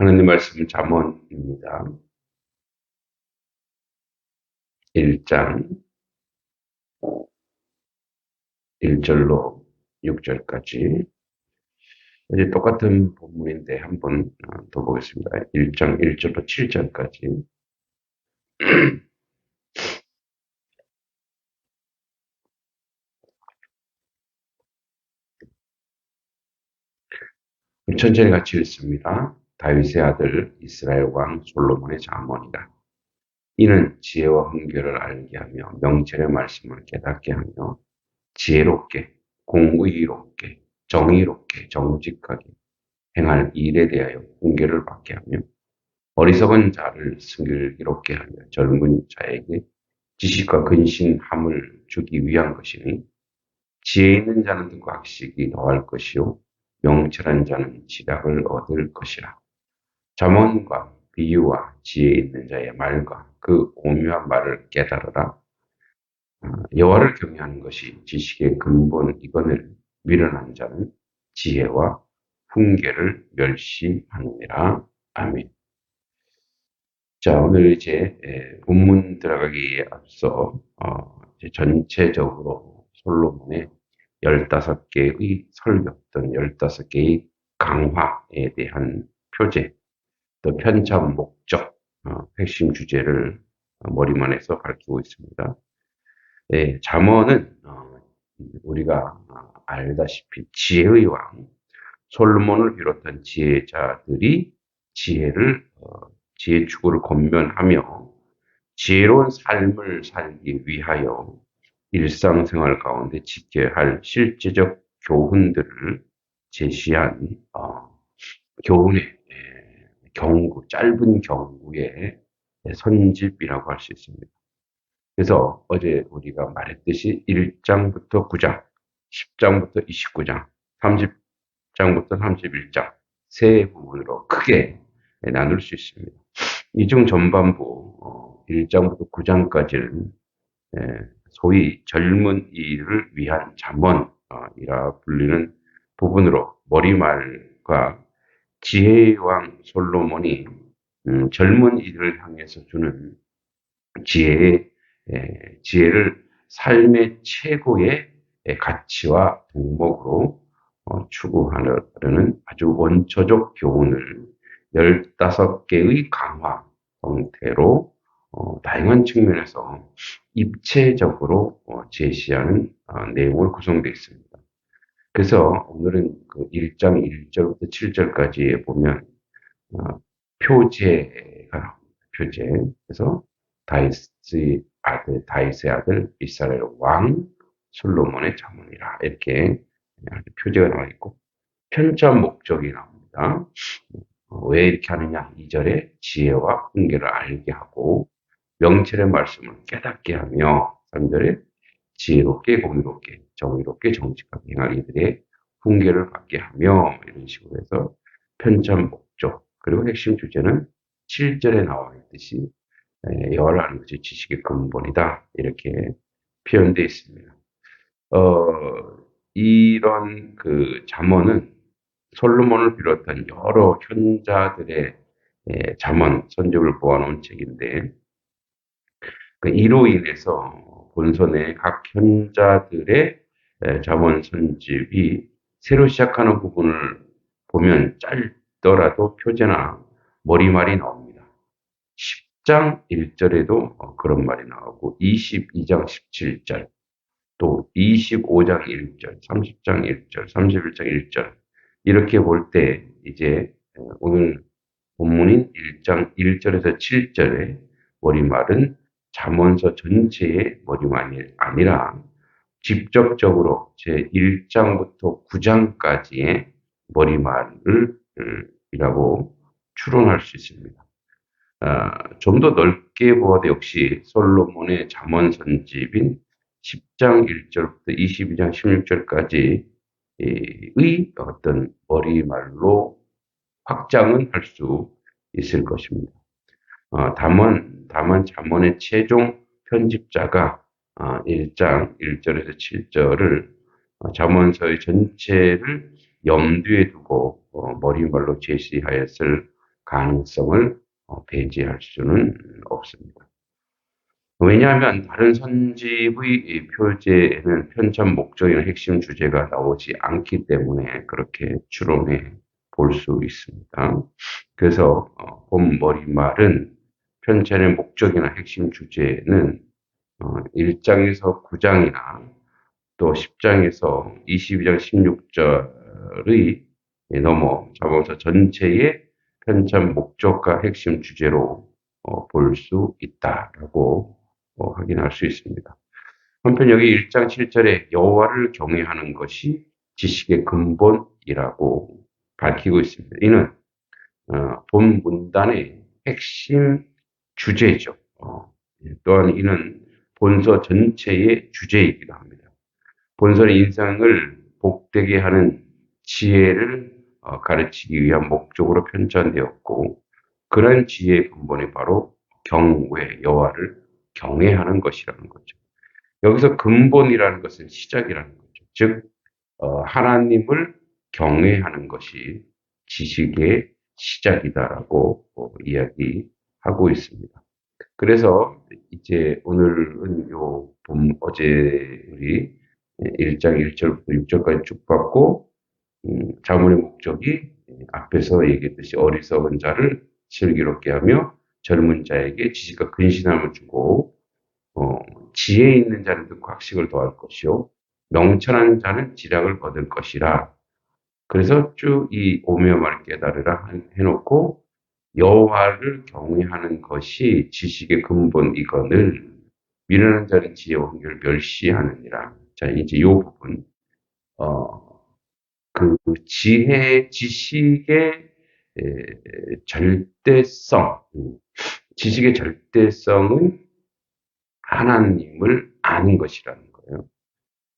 하나님 말씀 잠언입니다. 1장 1절로 6절까지 이제 똑같은 본문인데 한번 더 보겠습니다. 1장 1절로 7절까지. 천천히 같이 읽습니다. 다윗의 아들 이스라엘 왕 솔로몬의 잠언이다. 이는 지혜와 훈계를 알게 하며 명철의 말씀을 깨닫게 하며 지혜롭게 공의롭게 정의롭게 정직하게 행할 일에 대하여 훈계를 받게 하며 어리석은 자를 슬기롭게 하며 젊은 자에게 지식과 근신함을 주기 위한 것이니 지혜 있는 자는 듣고 학식이 더할 것이요 명철한 자는 지략을 얻을 것이라. 잠언과 비유와 지혜 있는 자의 말과 그 오묘한 말을 깨달으라. 여호와를 경외하는 것이 지식의 근본이거늘 미련한 자는 지혜와 훈계를 멸시하느니라. 아멘. 자, 오늘 이제 본문 들어가기에 앞서 이제 전체적으로 솔로몬의 15개의 설교 또는 15개의 강화에 대한 표제, 또 편찬 목적, 핵심 주제를 머리만에서 밝히고 있습니다. 잠언은 우리가 알다시피 지혜의 왕 솔로몬을 비롯한 지혜자들이 지혜 추구를 권면하며 지혜로운 삶을 살기 위하여 일상생활 가운데 지켜야 할 실제적 교훈들을 제시한 교훈의 경구, 짧은 경구의 선집이라고 할 수 있습니다. 그래서 어제 우리가 말했듯이 1장부터 9장, 10장부터 29장, 30장부터 31장 세 부분으로 크게 나눌 수 있습니다. 이 중 전반부 1장부터 9장까지는 소위 젊은이를 위한 잠언이라 불리는 부분으로 머리말과 지혜의 왕 솔로몬이 젊은이들을 향해서 주는 지혜를 삶의 최고의 가치와 덕목으로 추구하려는 아주 원초적 교훈을 15개의 강화 형태로 다양한 측면에서 입체적으로 제시하는 내용을 구성되어 있습니다. 그래서 오늘은 그 1장 1절부터 7절까지에 보면 표제가 나옵니다. 표제. 그래서 다윗의 아들 이스라엘 왕 솔로몬의 잠언이라 이렇게 표제가 나와 있고 편찬 목적이 나옵니다. 왜 이렇게 하느냐? 2절에 지혜와 훈계를 알게 하고 명철의 말씀을 깨닫게 하며 3절에 지혜롭게 공의롭게 정의롭게 정직하게 행할 이들의 훈계를 받게 하며 이런 식으로 해서 편찬 목적 그리고 핵심 주제는 7절에 나와 있듯이 여호와를 아는 것이 지식의 근본이다 이렇게 표현되어 있습니다. 이런 그 잠언은 솔로몬을 비롯한 여러 현자들의 잠언 선집을 모아놓은 책인데 이로 인해서 본선의 각 현자들의 잠언 선집이 새로 시작하는 부분을 보면 짧더라도 표제나 머리말이 나옵니다. 10장 1절에도 그런 말이 나오고 22장 17절 또 25장 1절, 30장 1절, 31장 1절 이렇게 볼 때 이제 오늘 본문인 1장 1절에서 7절의 머리말은 잠언서 전체의 머리말이 아니라 직접적으로 제 1장부터 9장까지의 머리말을 이라고 추론할 수 있습니다. 좀 더 넓게 보아도 역시 솔로몬의 잠언 선집인 10장 1절부터 22장 16절까지의 어떤 머리말로 확장은 할 수 있을 것입니다. 다만 잠언의 최종 편집자가 1장 1절에서 7절을 잠언서의 전체를 염두에 두고 머리말로 제시하였을 가능성을 배제할 수는 없습니다. 왜냐하면 다른 선집의 표제에는 편찬 목적이나 핵심 주제가 나오지 않기 때문에 그렇게 추론해 볼 수 있습니다. 그래서 본 머리말은 편찬의 목적이나 핵심 주제는 1장에서 9장이나 또 10장에서 22장 16절의 넘어 자본서 전체의 편찬 목적과 핵심 주제로 볼 수 있다라고 확인할 수 있습니다. 한편 여기 1장 7절에 여호와를 경외하는 것이 지식의 근본이라고 밝히고 있습니다. 이는 본 문단의 핵심 주제죠. 또한 이는 본서 전체의 주제이기도 합니다. 본서의 인생을 복되게 하는 지혜를 가르치기 위한 목적으로 편찬되었고 그런 지혜의 근본이 바로 경외, 여호와를 경외하는 것이라는 거죠. 여기서 근본이라는 것은 시작이라는 거죠. 즉 하나님을 경외하는 것이 지식의 시작이다라고 이야기하고 있습니다. 그래서 이제 오늘은 어제 우리 1장 1절부터 6절까지 쭉 봤고 자문의 목적이 앞에서 얘기했듯이 어리석은 자를 슬기롭게 하며 젊은 자에게 지식과 근신함을 주고 지혜 있는 자는 듣고 학식을 더할 것이요 명철한 자는 지략을 거둘 것이라. 그래서 쭉 이 오묘만을 깨달으라 해놓고 여호와를 경외하는 것이 지식의 근본이거늘 미련한 자는 지혜와 훈계를 멸시하느니라. 자, 이제 이 부분 그 지식의 절대성, 지식의 절대성은 하나님을 아는 것이라는 거예요.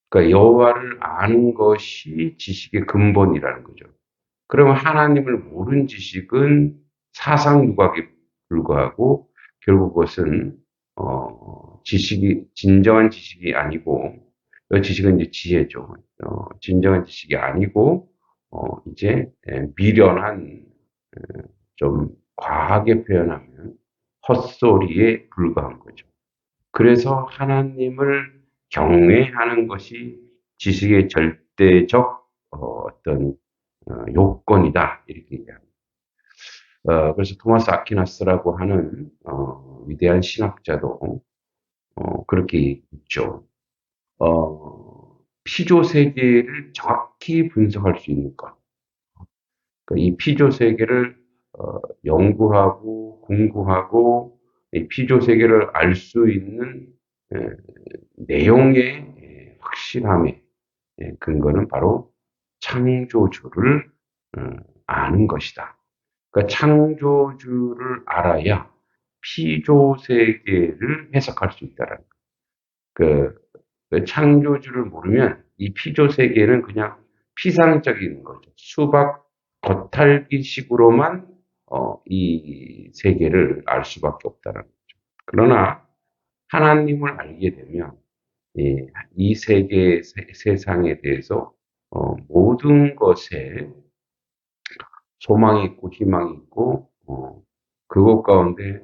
그러니까 여호와를 아는 것이 지식의 근본이라는 거죠. 그러면 하나님을 모르는 지식은 사상 누각에 불과하고 결국 그것은 진정한 지식이 아니고 이 지식은 이제 지혜죠. 진정한 지식이 아니고 이제 미련한 좀 과하게 표현하면 헛소리에 불과한 거죠. 그래서 하나님을 경외하는 것이 지식의 절대적 어떤 요건이다 이렇게 얘기합니다. 그래서 토마스 아퀴나스라고 하는 위대한 신학자도 그렇게 있죠. 피조 세계를 정확히 분석할 수 있는 것. 그러니까 이 피조 세계를 연구하고 공부하고 이 피조 세계를 알 수 있는 내용의 확실함의 근거는 바로 창조주를 아는 것이다. 그러니까 창조주를 알아야 피조 세계를 해석할 수 있다라는 거예요. 그 창조주를 모르면 이 피조 세계는 그냥 피상적인 거죠. 수박 겉핥기식으로만 이 세계를 알 수밖에 없다는 거죠. 그러나 하나님을 알게 되면 이 세계 세상에 대해서 모든 것에 소망이 있고 희망이 있고 그것 가운데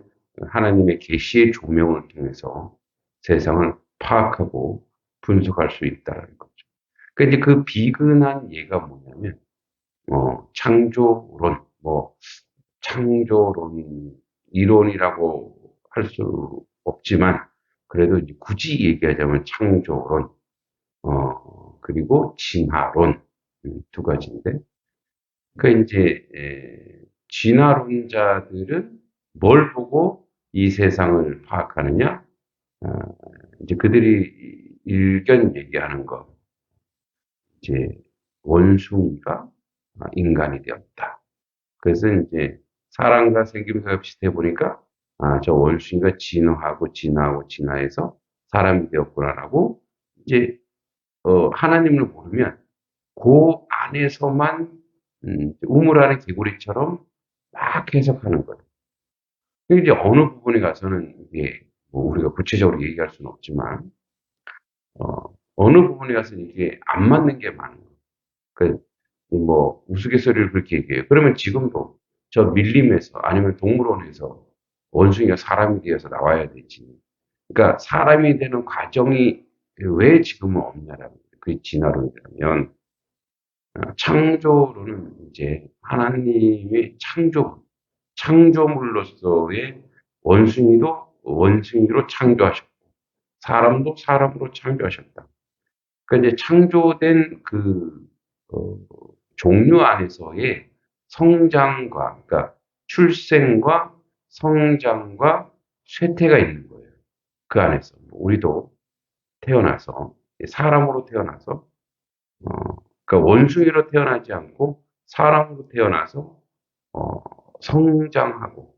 하나님의 계시의 조명을 통해서 세상을 파악하고 분석할 수 있다는 거죠. 그러니까 이제 그 비근한 예가 뭐냐면 창조론, 창조론 이론이라고 할 수 없지만 그래도 이제 굳이 얘기하자면 창조론, 그리고 진화론 두 가지인데, 그러니까 이제 진화론자들은 뭘 보고 이 세상을 파악하느냐? 이제 그들이 일견 얘기하는 거, 이제 원숭이가 인간이 되었다. 그래서 이제 사람과 생김새가 비슷해 보니까 저 원숭이가 진화하고 진화해서 사람이 되었구나라고 이제 하나님을 모르면 그 안에서만 우물 안의 개구리처럼 막 해석하는 거예요. 근데 이제 어느 부분에 가서는 이게 뭐 우리가 구체적으로 얘기할 수는 없지만 어느 부분에 가서는 이게 안 맞는 게 많은 거예요. 그 뭐 우스갯소리를 그렇게 얘기해요. 그러면 지금도 저 밀림에서 아니면 동물원에서 원숭이가 사람이 되어서 나와야 되지. 그러니까 사람이 되는 과정이 왜 지금은 없냐라는 거예요. 그게 진화론이라면 창조론은 이제 하나님의 창조물로서의 원숭이도 원숭이로 창조하셨고 사람도 사람으로 창조하셨다. 그러니까 이제 창조된 어, 종류 안에서의 성장과, 그러니까 출생과 성장과 쇠퇴가 있는 거예요. 그 안에서. 우리도 태어나서, 사람으로 태어나서, 그러니까 원숭이로 태어나지 않고 사람으로 태어나서, 어, 성장하고,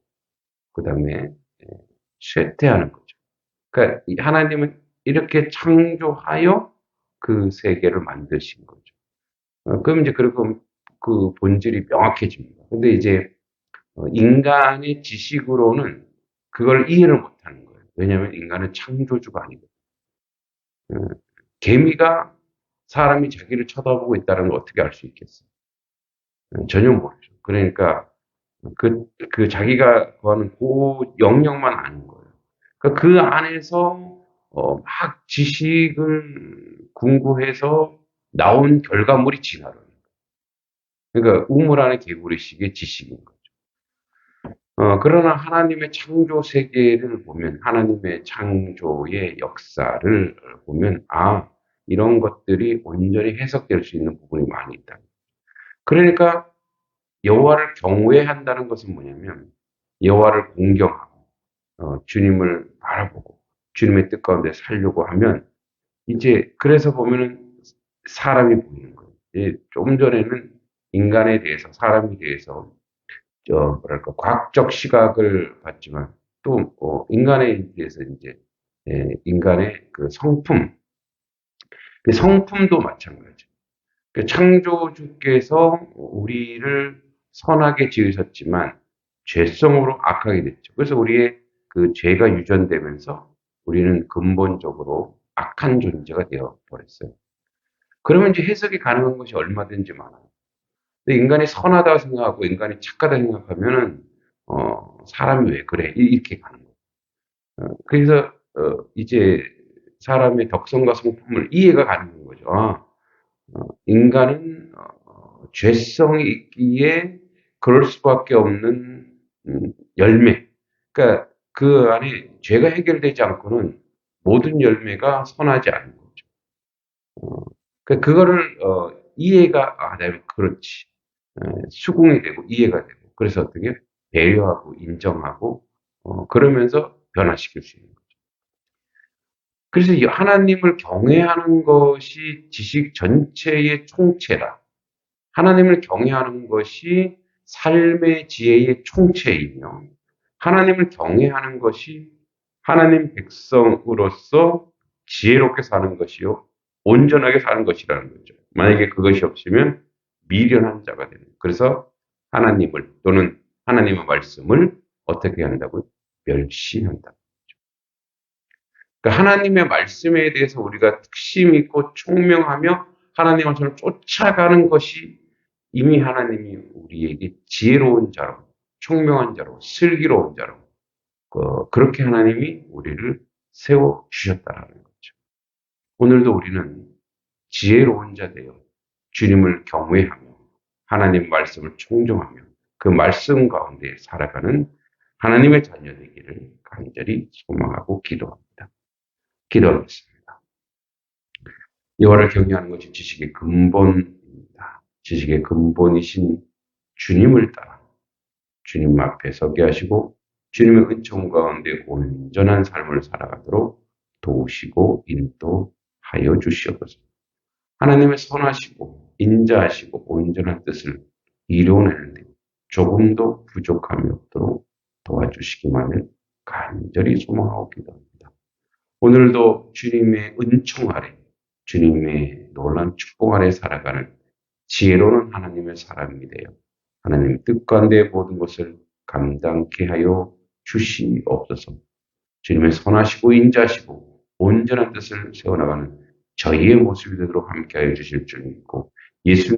그 다음에 쇠퇴하는 거죠. 그러니까 하나님은 이렇게 창조하여 그 세계를 만드신 거죠. 그럼 이제 그리고 그 본질이 명확해집니다. 근데 이제 인간의 지식으로는 그걸 이해를 못하는 거예요. 왜냐하면 인간은 창조주가 아니거든요. 어, 개미가 사람이 자기를 쳐다보고 있다는 걸 어떻게 알 수 있겠어요? 전혀 모르죠. 그러니까 그 자기가 구하는 그 영역만 아는 거예요. 그러니까 그 안에서 막 지식을 궁구해서 나온 결과물이 진화론. 그러니까 우물 안에 개구리식의 지식인 거죠. 그러나 하나님의 창조 세계를 보면, 하나님의 창조의 역사를 보면, 이런 것들이 온전히 해석될 수 있는 부분이 많이 있다. 그러니까 여호와를 경외한다는 것은 뭐냐면, 여호와를 공경하고, 주님을 바라보고, 주님의 뜻 가운데 살려고 하면, 이제, 그래서 보면은 사람이 보이는 거예요. 좀 전에는 인간에 대해서, 사람에 대해서 뭐랄까, 과학적 시각을 봤지만, 또, 인간에 대해서 이제, 인간의 그 성품, 그 성품도 마찬가지. 그 창조주께서 우리를 선하게 지으셨지만, 죄성으로 악하게 됐죠. 그래서 우리의 그 죄가 유전되면서 우리는 근본적으로 악한 존재가 되어 버렸어요. 그러면 이제 해석이 가능한 것이 얼마든지 많아요. 근데 인간이 선하다고 생각하고 인간이 착하다 생각하면은 사람이 왜 그래 이렇게 가는 거예요. 그래서 이제 사람의 덕성과 성품을 이해가 가는 거죠. 인간은 죄성이 있기에 그럴 수밖에 없는 열매. 그러니까 그 안에 죄가 해결되지 않고는 모든 열매가 선하지 않은 거죠. 그러니까 그거를 이해가 내가 그렇지. 수긍이 되고 이해가 되고 그래서 어떻게 배려하고 인정하고 그러면서 변화시킬 수 있는 거죠. 그래서 이 하나님을 경외하는 것이 지식 전체의 총체라. 하나님을 경외하는 것이 삶의 지혜의 총체이며 하나님을 경외하는 것이 하나님 백성으로서 지혜롭게 사는 것이요 온전하게 사는 것이라는 거죠. 만약에 그것이 없으면 미련한 자가 되는 거예요. 그래서 하나님을 또는 하나님의 말씀을 어떻게 한다고요? 멸시한다. 그러니까 하나님의 말씀에 대해서 우리가 특심 있고 총명하며 하나님을 저는 쫓아가는 것이 이미 하나님이 우리에게 지혜로운 자로, 총명한 자로, 슬기로운 자로 그렇게 하나님이 우리를 세워 주셨다라는 거죠. 오늘도 우리는 지혜로운 자 되어 주님을 경외하며 하나님 말씀을 청종하며 그 말씀 가운데 살아가는 하나님의 자녀 되기를 간절히 소망하고 기도합니다. 기도하겠습니다. 여호와를 경외하는 것이 지식의 근본입니다. 지식의 근본이신 주님을 따라 주님 앞에 서게 하시고 주님의 은총 가운데 온전한 삶을 살아가도록 도우시고 인도하여 주시옵소서. 하나님의 선하시고 인자하시고 온전한 뜻을 이루어내는데 조금도 부족함이 없도록 도와주시기만을 간절히 소망하고 기도합니다. 오늘도 주님의 은총 아래, 주님의 놀라운 축복 아래 살아가는 지혜로운 하나님의 사람이 되어 하나님의 뜻 가운데 모든 것을 감당케 하여 주시옵소서. 주님의 선하시고 인자하시고 온전한 뜻을 세워나가는 저희의 모습이 되도록 함께하여 주실 줄 믿고 예수